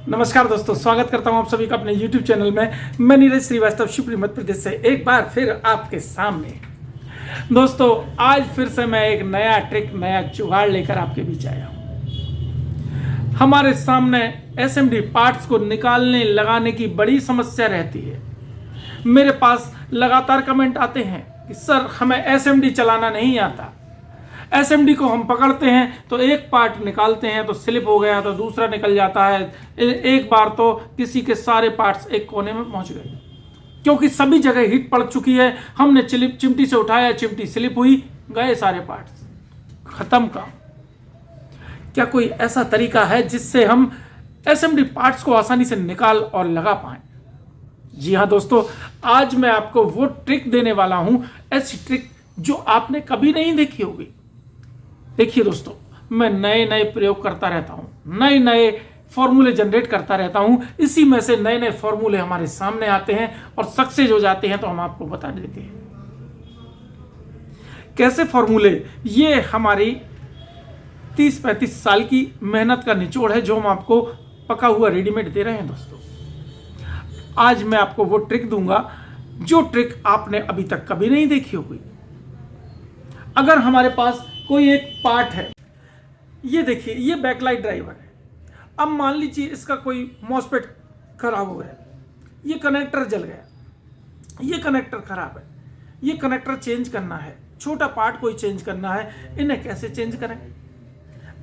नमस्कार दोस्तों, स्वागत करता हूं आप सभी का अपने YouTube चैनल में। मैं नीरज श्रीवास्तव शिवपुरी मध्य प्रदेश से एक बार फिर आपके सामने। दोस्तों, आज फिर से मैं एक नया ट्रिक, नया जुगाड़ लेकर आपके बीच आया हूं। हमारे सामने SMD पार्ट्स को निकालने लगाने की बड़ी समस्या रहती है। मेरे पास लगातार कमेंट आते हैं कि सर हमें SMD चलाना नहीं आता। SMD को हम पकड़ते हैं तो एक पार्ट निकालते हैं तो स्लिप हो गया, तो दूसरा निकल जाता है। एक बार तो किसी के सारे पार्ट्स एक कोने में पहुंच गए, क्योंकि सभी जगह हीट पड़ चुकी है। हमने चिमटी से उठाया, चिमटी स्लिप हुई, गए सारे पार्ट्स, खत्म काम। क्या कोई ऐसा तरीका है जिससे हम SMD पार्ट्स को आसानी से निकाल और लगा पाएं? जी हाँ दोस्तों, आज मैं आपको वो ट्रिक देने वाला हूं, ऐसी ट्रिक जो आपने कभी नहीं देखी होगी। देखिए दोस्तों, मैं नए नए प्रयोग करता रहता हूँ, नए नए फॉर्मूले जनरेट करता रहता हूँ। इसी में से नए नए फॉर्मूले हमारे सामने आते हैं और सक्सेस हो जाते हैं तो हम आपको बता देते हैं। कैसे फॉर्मूले? ये हमारी 30-35 साल की मेहनत का निचोड़ है, जो हम आपको पका हुआ रेडीमेड दे रहे हैं। दोस्तों, आज मैं आपको वो ट्रिक दूंगा जो ट्रिक आपने अभी तक कभी नहीं देखी होगी। अगर हमारे पास कोई एक पार्ट है, ये देखिए, ये बैकलाइट ड्राइवर है। अब मान लीजिए इसका कोई मॉसफेट खराब हो गया, ये कनेक्टर जल गया, ये कनेक्टर खराब है, ये कनेक्टर चेंज करना है, छोटा पार्ट कोई चेंज करना है। इन्हें कैसे चेंज करें?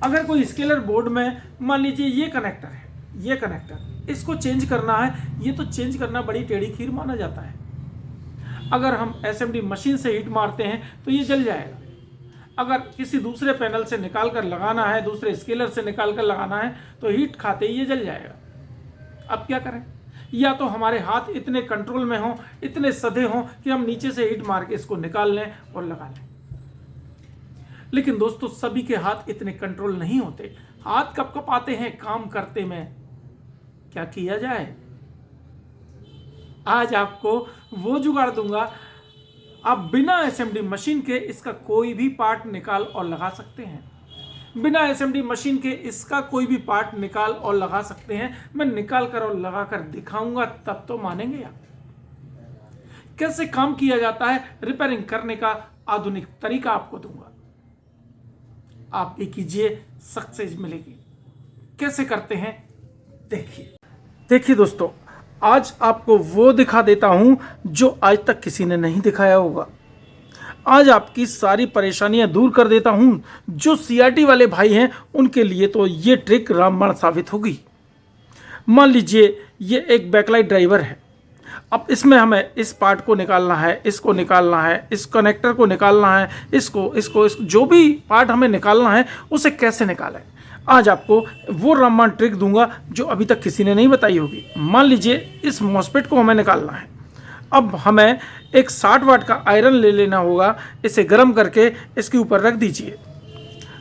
अगर कोई स्केलर बोर्ड में मान लीजिए ये कनेक्टर है, ये कनेक्टर, इसको चेंज करना है, ये तो चेंज करना बड़ी टेढ़ी खीर माना जाता है। अगर हम SMD मशीन से हीट मारते हैं तो ये जल जाएगा। अगर किसी दूसरे पैनल से निकाल कर लगाना है, दूसरे स्केलर से निकाल कर लगाना है, तो हीट खाते ही ये जल जाएगा। अब क्या करें? या तो हमारे हाथ इतने कंट्रोल में हों, इतने सधे हों कि हम नीचे से हीट मार के इसको निकाल लें और लगा लें। लेकिन दोस्तों, सभी के हाथ इतने कंट्रोल नहीं होते। हाथ कब कब आते हैं काम करते में। क्या किया जाए? आज आपको वो जुगाड़ दूंगा, आप बिना SMD मशीन के इसका कोई भी पार्ट निकाल और लगा सकते हैं। बिना SMD मशीन के इसका कोई भी पार्ट निकाल और लगा सकते हैं। मैं निकाल कर और लगा कर दिखाऊंगा, तब तो मानेंगे आप। कैसे काम किया जाता है, रिपेयरिंग करने का आधुनिक तरीका आपको दूंगा। आप भी कीजिए, सक्सेस मिलेगी। कैसे करते हैं देखिए दोस्तों, आज आपको वो दिखा देता हूं जो आज तक किसी ने नहीं दिखाया होगा। आज आपकी सारी परेशानियां दूर कर देता हूं। जो CRT वाले भाई हैं उनके लिए तो ये ट्रिक रामबाण साबित होगी। मान लीजिए ये एक बैकलाइट ड्राइवर है। अब इसमें हमें इस पार्ट को निकालना है, इसको निकालना है, इस कनेक्टर को निकालना है, इसको जो भी पार्ट हमें निकालना है उसे कैसे निकालें। आज आपको वो रामबाण ट्रिक दूंगा जो अभी तक किसी ने नहीं बताई होगी। मान लीजिए इस मॉसफेट को हमें निकालना है। अब हमें एक 60 वाट का आयरन ले लेना होगा। इसे गर्म करके इसके ऊपर रख दीजिए।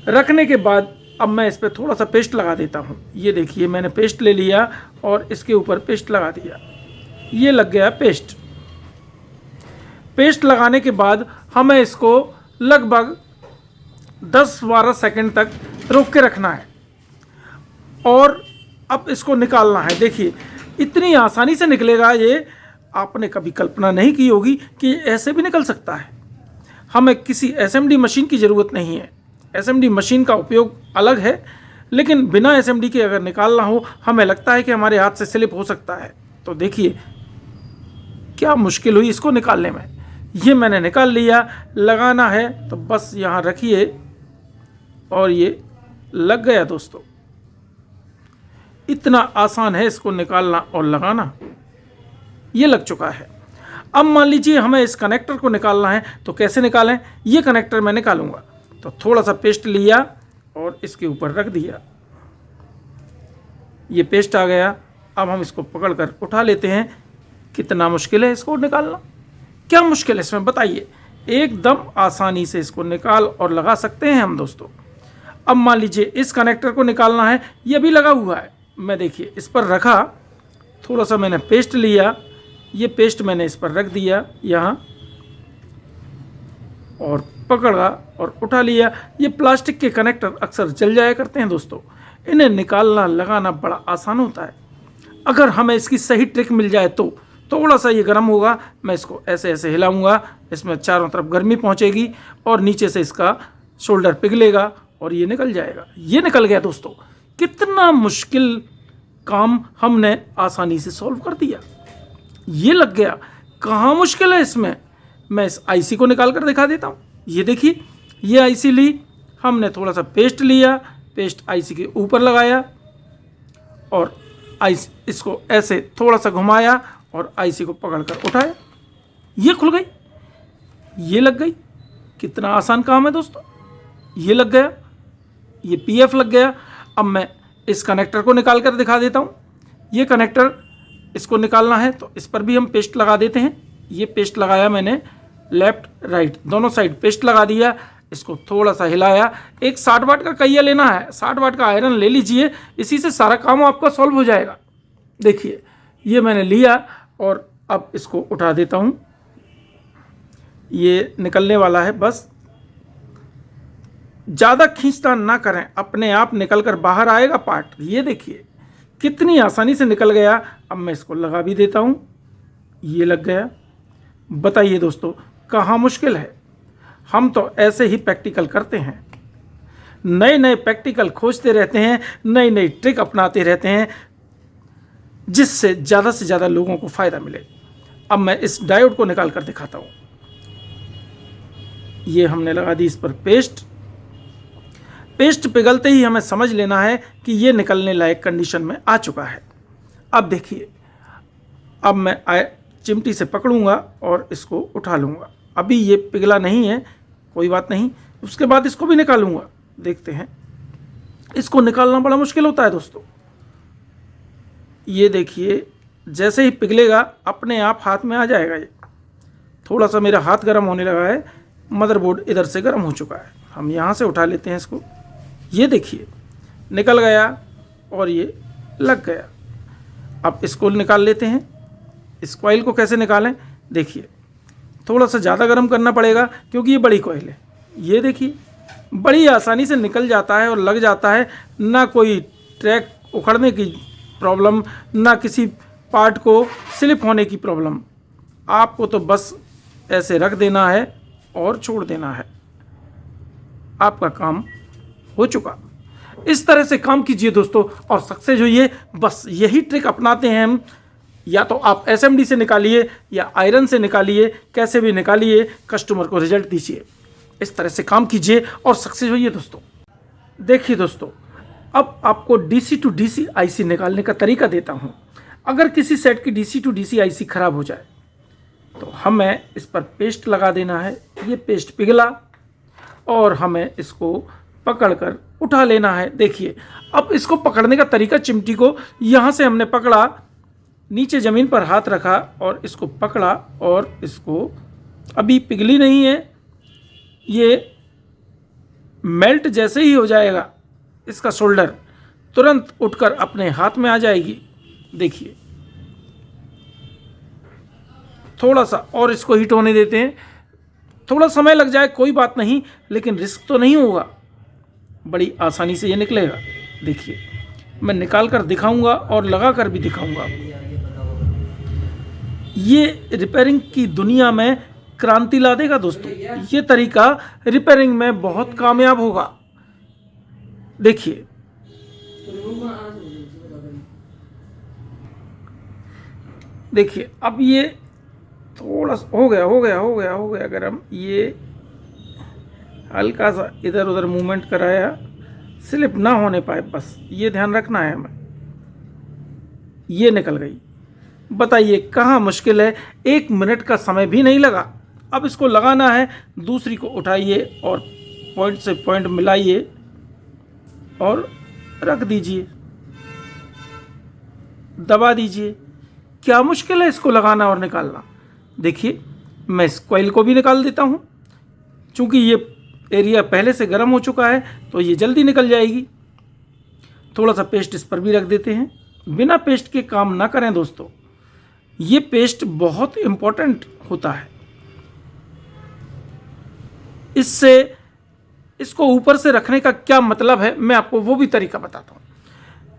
रखने के बाद अब मैं इस पर थोड़ा सा पेस्ट लगा देता हूँ। ये देखिए, मैंने पेस्ट ले लिया और इसके ऊपर पेस्ट लगा दिया। ये लग गया पेस्ट। पेस्ट लगाने के बाद हमें इसको लगभग 10-12 सेकंड तक रोक के रखना है और अब इसको निकालना है। देखिए, इतनी आसानी से निकलेगा ये। आपने कभी कल्पना नहीं की होगी कि ऐसे भी निकल सकता है। हमें किसी SMD मशीन की ज़रूरत नहीं है। SMD मशीन का उपयोग अलग है, लेकिन बिना SMD के अगर निकालना हो, हमें लगता है कि हमारे हाथ से स्लिप हो सकता है। तो देखिए क्या मुश्किल हुई इसको निकालने में। ये मैंने निकाल लिया। लगाना है तो बस यहाँ रखिए और ये लग गया। दोस्तों, इतना आसान है इसको निकालना और लगाना। ये लग चुका है। अब मान लीजिए हमें इस कनेक्टर को निकालना है, तो कैसे निकालें? ये कनेक्टर मैं निकालूंगा, तो थोड़ा सा पेस्ट लिया और इसके ऊपर रख दिया। ये पेस्ट आ गया। अब हम इसको पकड़कर उठा लेते हैं। कितना मुश्किल है इसको निकालना? क्या मुश्किल है इसमें बताइए? एकदम आसानी से इसको निकाल और लगा सकते हैं हम। दोस्तों, अब मान लीजिए इस कनेक्टर को निकालना है। ये भी लगा हुआ है। मैं देखिए इस पर रखा, थोड़ा सा मैंने पेस्ट लिया, ये पेस्ट मैंने इस पर रख दिया यहाँ और पकड़ा और उठा लिया। ये प्लास्टिक के कनेक्टर अक्सर जल जाया करते हैं दोस्तों। इन्हें निकालना लगाना बड़ा आसान होता है। अगर हमें इसकी सही ट्रिक मिल जाए तो थोड़ा सा ये गर्म होगा, मैं इसको ऐसे ऐसे हिलाऊंगा, इसमें चारों तरफ गर्मी पहुंचेगी और नीचे से इसका शोल्डर पिघलेगा और ये निकल जाएगा। ये निकल गया दोस्तों। कितना मुश्किल काम हमने आसानी से सॉल्व कर दिया। ये लग गया, कहाँ मुश्किल है इसमें। मैं इस आईसी को निकाल कर दिखा देता हूँ। ये देखिए, ये आईसी ली हमने, थोड़ा सा पेस्ट लिया, पेस्ट आईसी के ऊपर लगाया और आईसी इसको ऐसे थोड़ा सा घुमाया और आईसी को पकड़कर उठाया, ये खुल गई, ये लग गई। कितना आसान काम है दोस्तों। ये लग गया, ये पीएफ लग गया। अब मैं इस कनेक्टर को निकाल कर दिखा देता हूँ। ये कनेक्टर इसको निकालना है तो इस पर भी हम पेस्ट लगा देते हैं। ये पेस्ट लगाया मैंने, लेफ्ट राइट दोनों साइड पेस्ट लगा दिया। इसको थोड़ा सा हिलाया। एक 60 वाट का कहिया लेना है, 60 वाट का आयरन ले लीजिए, इसी से सारा काम आपका सॉल्व हो जाएगा। देखिए, ये मैंने लिया और अब इसको उठा देता हूँ। ये निकलने वाला है, बस ज़्यादा खींचतान ना करें, अपने आप निकल कर बाहर आएगा पार्ट। ये देखिए कितनी आसानी से निकल गया। अब मैं इसको लगा भी देता हूँ, ये लग गया। बताइए दोस्तों, कहाँ मुश्किल है। हम तो ऐसे ही प्रैक्टिकल करते हैं, नए नए प्रैक्टिकल खोजते रहते हैं, नई नई ट्रिक अपनाते रहते हैं, जिससे ज़्यादा से ज़्यादा लोगों को फ़ायदा मिले। अब मैं इस डायोड को निकाल कर दिखाता हूँ। ये हमने लगा दी इस पर पेस्ट। पेस्ट पिघलते ही हमें समझ लेना है कि ये निकलने लायक कंडीशन में आ चुका है। अब देखिए, अब मैं चिमटी से पकड़ूंगा और इसको उठा लूँगा। अभी ये पिघला नहीं है, कोई बात नहीं, उसके बाद इसको भी निकालूंगा। देखते हैं, इसको निकालना बड़ा मुश्किल होता है दोस्तों। ये देखिए, जैसे ही पिघलेगा अपने आप हाथ में आ जाएगा। ये थोड़ा सा मेरा हाथ गर्म होने लगा है, मदरबोर्ड इधर से गर्म हो चुका है। हम यहाँ से उठा लेते हैं इसको। ये देखिए निकल गया और ये लग गया। अब इसको निकाल लेते हैं। इस कॉइल को कैसे निकालें, देखिए थोड़ा सा ज़्यादा गर्म करना पड़ेगा क्योंकि ये बड़ी कॉइल है। ये देखिए बड़ी आसानी से निकल जाता है और लग जाता है। ना कोई ट्रैक उखड़ने की प्रॉब्लम, ना किसी पार्ट को स्लिप होने की प्रॉब्लम। आपको तो बस ऐसे रख देना है और छोड़ देना है, आपका काम हो चुका। इस तरह से काम कीजिए दोस्तों और सक्सेस होइए। बस यही ट्रिक अपनाते हैं हम। या तो आप एसएमडी से निकालिए या आयरन से निकालिए, कैसे भी निकालिए, कस्टमर को रिजल्ट दीजिए। इस तरह से काम कीजिए और सक्सेस होइए दोस्तों। देखिए दोस्तों, अब आपको डीसी टू डीसी आईसी निकालने का तरीका देता हूं। अगर किसी सेट की डीसी टू डीसी आईसी खराब हो जाए तो हमें इस पर पेस्ट लगा देना है। ये पेस्ट पिघला और हमें इसको पकड़कर उठा लेना है। देखिए, अब इसको पकड़ने का तरीका, चिमटी को यहाँ से हमने पकड़ा, नीचे ज़मीन पर हाथ रखा और इसको पकड़ा और इसको, अभी पिघली नहीं है, ये मेल्ट जैसे ही हो जाएगा इसका शोल्डर, तुरंत उठकर अपने हाथ में आ जाएगी। देखिए थोड़ा सा और इसको हीट होने देते हैं। थोड़ा समय लग जाए कोई बात नहीं, लेकिन रिस्क तो नहीं होगा, बड़ी आसानी से ये निकलेगा। देखिए मैं निकाल कर दिखाऊंगा और लगा कर भी दिखाऊंगा। ये रिपेयरिंग की दुनिया में क्रांति ला देगा दोस्तों। ये तरीका रिपेयरिंग में बहुत कामयाब होगा। देखिए देखिए, अब ये थोड़ा सा हो गया गरम। ये हल्का सा इधर उधर मूवमेंट कराया, स्लिप ना होने पाए, बस ये ध्यान रखना है हमें। ये निकल गई। बताइए कहाँ मुश्किल है, 1 मिनट का समय भी नहीं लगा। अब इसको लगाना है, दूसरी को उठाइए और पॉइंट से पॉइंट मिलाइए और रख दीजिए, दबा दीजिए। क्या मुश्किल है इसको लगाना और निकालना। देखिए मैं इस कॉइल को भी निकाल देता हूँ, चूँकि ये एरिया पहले से गर्म हो चुका है तो ये जल्दी निकल जाएगी। थोड़ा सा पेस्ट इस पर भी रख देते हैं। बिना पेस्ट के काम ना करें दोस्तों, ये पेस्ट बहुत इम्पोर्टेंट होता है। इससे इसको ऊपर से रखने का क्या मतलब है, मैं आपको वो भी तरीका बताता हूँ।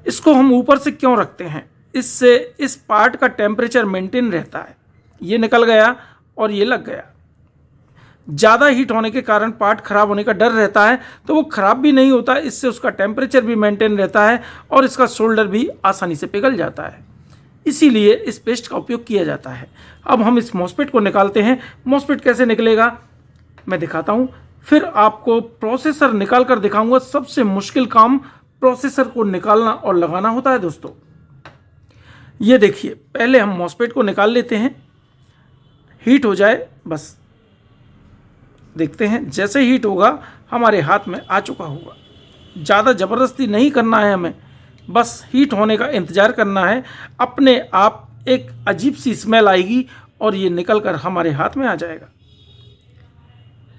इसको हम ऊपर से क्यों रखते हैं, इससे इस पार्ट का टेम्परेचर मेंटेन रहता है। ये निकल गया और ये लग गया। ज़्यादा हीट होने के कारण पार्ट खराब होने का डर रहता है, तो वो खराब भी नहीं होता, इससे उसका टेम्परेचर भी मेंटेन रहता है और इसका शोल्डर भी आसानी से पिघल जाता है। इसीलिए इस पेस्ट का उपयोग किया जाता है। अब हम इस मॉसफेट को निकालते हैं। मॉसफेट कैसे निकलेगा मैं दिखाता हूँ, फिर आपको प्रोसेसर निकाल कर दिखाऊंगा। सबसे मुश्किल काम प्रोसेसर को निकालना और लगाना होता है दोस्तों। ये देखिए, पहले हम मॉसफेट को निकाल लेते हैं, हीट हो जाए बस। देखते हैं जैसे हीट होगा हमारे हाथ में आ चुका होगा। ज़्यादा ज़बरदस्ती नहीं करना है हमें, बस हीट होने का इंतज़ार करना है। अपने आप एक अजीब सी स्मेल आएगी और ये निकल कर हमारे हाथ में आ जाएगा।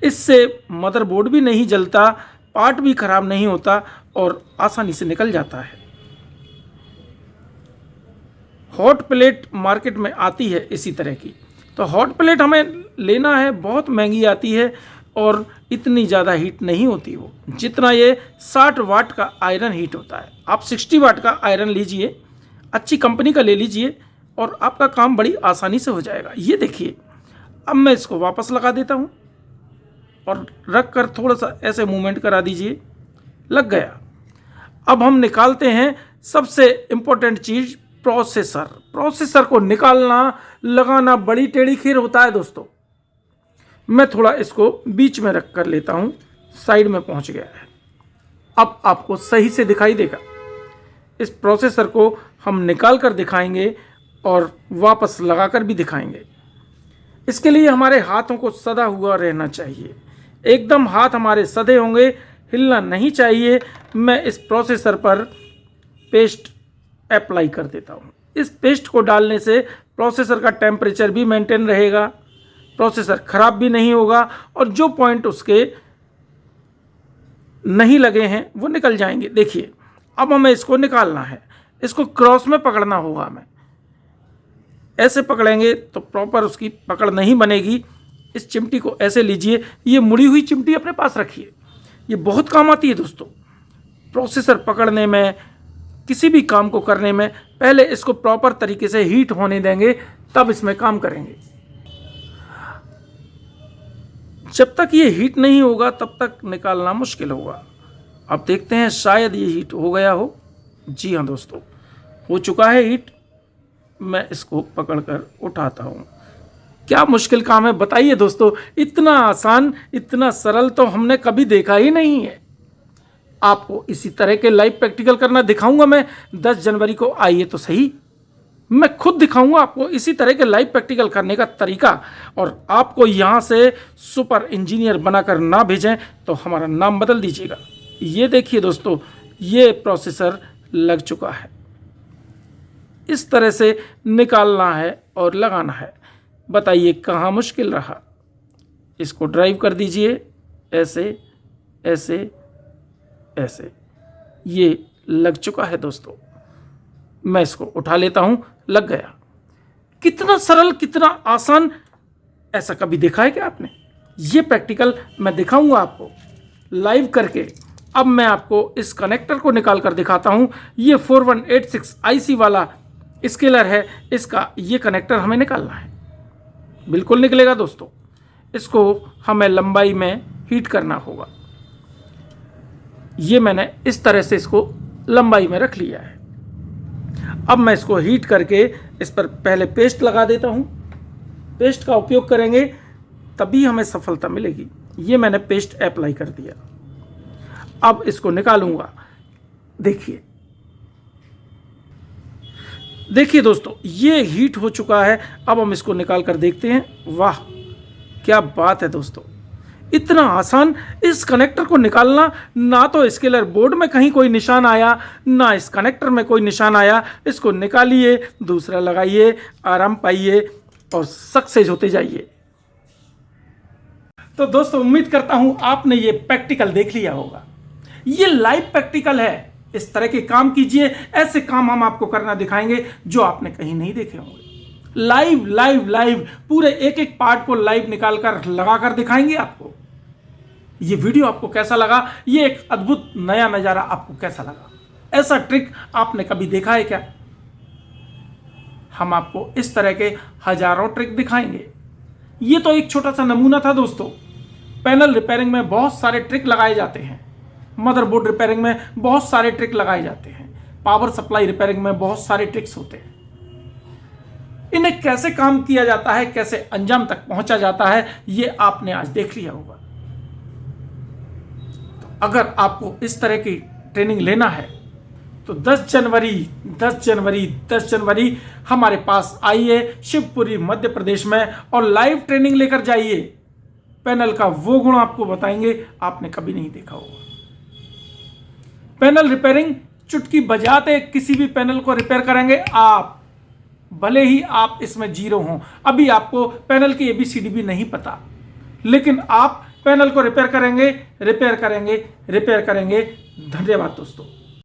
इससे मदरबोर्ड भी नहीं जलता, पार्ट भी खराब नहीं होता और आसानी से निकल जाता है। हॉट प्लेट मार्केट में आती है इसी तरह की, तो हॉट प्लेट हमें लेना है, बहुत महंगी आती है और इतनी ज़्यादा हीट नहीं होती वो, जितना ये 60 वाट का आयरन हीट होता है। आप 60 वाट का आयरन लीजिए, अच्छी कंपनी का ले लीजिए और आपका काम बड़ी आसानी से हो जाएगा। ये देखिए, अब मैं इसको वापस लगा देता हूँ और रख कर थोड़ा सा ऐसे मूवमेंट करा दीजिए, लग गया। अब हम निकालते हैं सबसे इम्पोर्टेंट चीज़, प्रोसेसर। प्रोसेसर को निकालना लगाना बड़ी टेढ़ी खीर होता है दोस्तों। मैं थोड़ा इसको बीच में रख कर लेता हूँ, साइड में पहुँच गया है। अब आपको सही से दिखाई देगा। इस प्रोसेसर को हम निकाल कर दिखाएंगे और वापस लगा कर भी दिखाएंगे। इसके लिए हमारे हाथों को सदा हुआ रहना चाहिए, एकदम हाथ हमारे सधे होंगे, हिलना नहीं चाहिए। मैं इस प्रोसेसर पर पेस्ट अप्लाई कर देता हूँ। इस पेस्ट को डालने से प्रोसेसर का टेम्परेचर भी मेंटेन रहेगा, प्रोसेसर ख़राब भी नहीं होगा और जो पॉइंट उसके नहीं लगे हैं वो निकल जाएंगे। देखिए, अब हमें इसको निकालना है। इसको क्रॉस में पकड़ना होगा हमें, ऐसे पकड़ेंगे तो प्रॉपर उसकी पकड़ नहीं बनेगी। इस चिमटी को ऐसे लीजिए, ये मुड़ी हुई चिमटी अपने पास रखिए, ये बहुत काम आती है दोस्तों प्रोसेसर पकड़ने में, किसी भी काम को करने में। पहले इसको प्रॉपर तरीके से हीट होने देंगे, तब इसमें काम करेंगे। जब तक ये हीट नहीं होगा तब तक निकालना मुश्किल होगा। अब देखते हैं, शायद ये हीट हो गया हो। जी हाँ दोस्तों, हो चुका है हीट। मैं इसको पकड़कर उठाता हूँ। क्या मुश्किल काम है बताइए दोस्तों, इतना आसान, इतना सरल तो हमने कभी देखा ही नहीं है। आपको इसी तरह के लाइव प्रैक्टिकल करना दिखाऊंगा मैं 10 जनवरी को। आइए तो सही, मैं खुद दिखाऊंगा आपको इसी तरह के लाइव प्रैक्टिकल करने का तरीका। और आपको यहाँ से सुपर इंजीनियर बनाकर ना भेजें तो हमारा नाम बदल दीजिएगा। ये देखिए दोस्तों, ये प्रोसेसर लग चुका है। इस तरह से निकालना है और लगाना है। बताइए कहाँ मुश्किल रहा। इसको ड्राइव कर दीजिए, ऐसे ऐसे ऐसे, ये लग चुका है दोस्तों। मैं इसको उठा लेता हूँ, लग गया। कितना सरल, कितना आसान, ऐसा कभी देखा है क्या आपने? ये प्रैक्टिकल मैं दिखाऊंगा आपको लाइव करके। अब मैं आपको इस कनेक्टर को निकाल कर दिखाता हूँ। ये 4186 IC वाला स्केलर है, इसका ये कनेक्टर हमें निकालना है। बिल्कुल निकलेगा दोस्तों। इसको हमें लंबाई में हीट करना होगा। ये मैंने इस तरह से इसको लंबाई में रख लिया है। अब मैं इसको हीट करके इस पर पहले पेस्ट लगा देता हूँ। पेस्ट का उपयोग करेंगे तभी हमें सफलता मिलेगी। ये मैंने पेस्ट अप्लाई कर दिया। अब इसको निकालूंगा। देखिए देखिए दोस्तों, ये हीट हो चुका है। अब हम इसको निकाल कर देखते हैं। वाह क्या बात है दोस्तों, इतना आसान इस कनेक्टर को निकालना। ना तो स्केलर बोर्ड में कहीं कोई निशान आया, ना इस कनेक्टर में कोई निशान आया। इसको निकालिए, दूसरा लगाइए, आराम पाइए और सक्सेस होते जाइए। तो दोस्तों, उम्मीद करता हूं आपने ये प्रैक्टिकल देख लिया होगा। ये लाइव प्रैक्टिकल है। इस तरह के काम कीजिए। ऐसे काम हम आपको करना दिखाएंगे जो आपने कहीं नहीं देखे होंगे। लाइव लाइव लाइव पूरे एक एक पार्ट को लाइव निकाल कर लगा कर दिखाएंगे आपको। ये वीडियो आपको कैसा लगा? ये एक अद्भुत नया नज़ारा आपको कैसा लगा? ऐसा ट्रिक आपने कभी देखा है क्या? हम आपको इस तरह के हजारों ट्रिक दिखाएंगे। ये तो एक छोटा सा नमूना था दोस्तों। पैनल रिपेयरिंग में बहुत सारे ट्रिक लगाए जाते हैं, मदरबोर्ड रिपेयरिंग में बहुत सारे ट्रिक लगाए जाते हैं, पावर सप्लाई रिपेयरिंग में बहुत सारे ट्रिक्स होते हैं। इन्हें कैसे काम किया जाता है, कैसे अंजाम तक पहुंचा जाता है, ये आपने आज देख लिया होगा। तो अगर आपको इस तरह की ट्रेनिंग लेना है तो 10 जनवरी हमारे पास आइए शिवपुरी मध्य प्रदेश में और लाइव ट्रेनिंग लेकर जाइए। पैनल का वो गुण आपको बताएंगे आपने कभी नहीं देखा होगा। पैनल रिपेयरिंग चुटकी बजाते किसी भी पैनल को रिपेयर करेंगे आप, भले ही आप इसमें जीरो हों, अभी आपको पैनल की ABCD भी नहीं पता, लेकिन आप पैनल को रिपेयर करेंगे। धन्यवाद दोस्तों।